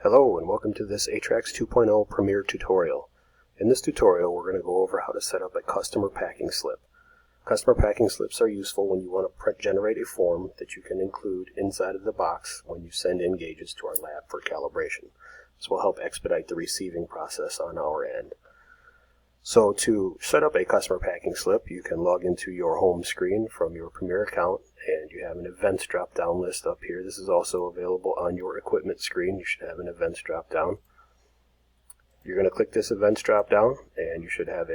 Hello and welcome to this ATRAX 2.0 Premiere tutorial. In this tutorial we're going to go over how to set up a customer packing slip. Customer packing slips are useful when you want to generate a form that you can include inside of the box when you send in gauges to our lab for calibration. This will help expedite the receiving process on our end. So to set up a customer packing slip, you can log into your home screen from your Premiere account, and you have an events drop-down list up here. This is also available on your equipment screen. You should have an events drop-down. You're going to click this events drop-down, and you should have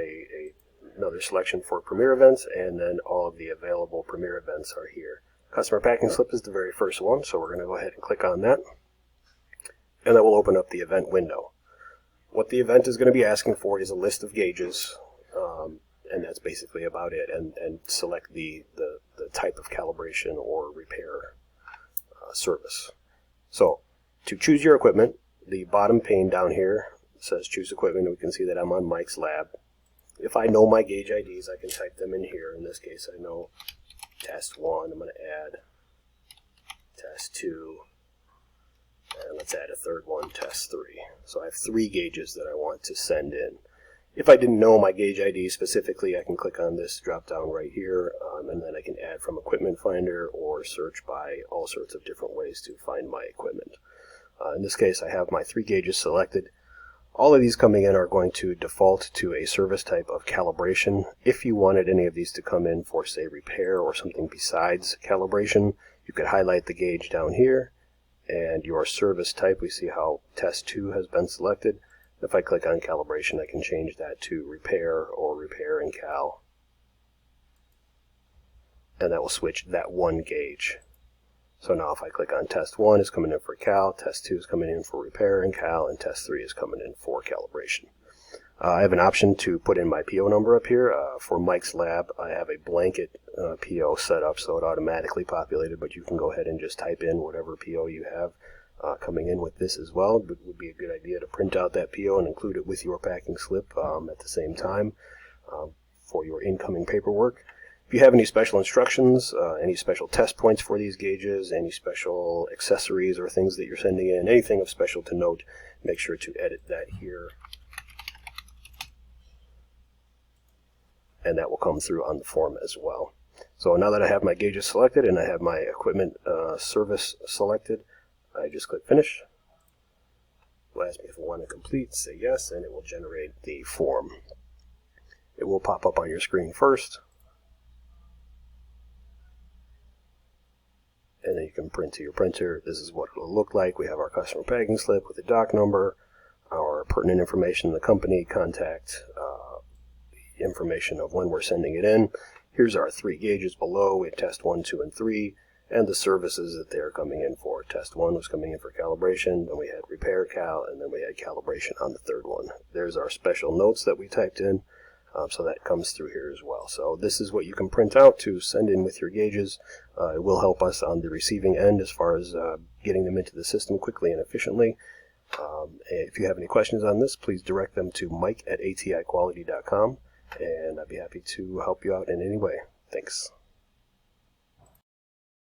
another selection for Premiere events, and then all of the available Premiere events are here. Customer packing slip is the very first one, so we're going to go ahead and click on that, and that will open up the event window. What the event is going to be asking for is a list of gauges, and that's basically about it, and select the type of calibration or repair service. So to choose your equipment, the bottom pane down here says choose equipment, and we can see that I'm on Mike's lab. If I know my gauge IDs, I can type them in here. In this case, I know test 1. I'm going to add test 2. And let's add a third one, test 3. So I have 3 gauges that I want to send in. If I didn't know my gauge ID specifically, I can click on this drop down right here, and then I can add from Equipment Finder or search by all sorts of different ways to find my equipment. In this case, I have my 3 gauges selected. All of these coming in are going to default to a service type of calibration. If you wanted any of these to come in for, say, repair or something besides calibration, you could highlight the gauge down here, and your service type, we see how test 2 has been selected. If I click on calibration, I can change that to repair or repair and cal, and that will switch that one gauge. So now if I click on test 1, it's coming in for cal, test 2 is coming in for repair and cal, and test 3 is coming in for calibration. I have an option to put in my PO number up here. For Mike's lab, I have a blanket PO set up, so it automatically populated, but you can go ahead and just type in whatever PO you have coming in with this as well. It would be a good idea to print out that PO and include it with your packing slip at the same time for your incoming paperwork. If you have any special instructions, any special test points for these gauges, any special accessories or things that you're sending in, anything of special to note, make sure to edit that here, and that will come through on the form as well. So now that I have my gauges selected and I have my equipment service selected, I just click Finish. It will ask me if I want to complete, say yes, and it will generate the form. It will pop up on your screen first, and then you can print to your printer. This is what it will look like. We have our customer packing slip with the doc number, our pertinent information, the company, contact, information of when we're sending it in. Here's our 3 gauges below. We have test 1, 2, and 3, and the services that they're coming in for. Test 1 was coming in for calibration, then we had repair cal, and then we had calibration on the third one. There's our special notes that we typed in, so that comes through here as well. So this is what you can print out to send in with your gauges. It will help us on the receiving end as far as getting them into the system quickly and efficiently. If you have any questions on this, please direct them to mike@atiquality.com. and I'd be happy to help you out in any way. Thanks.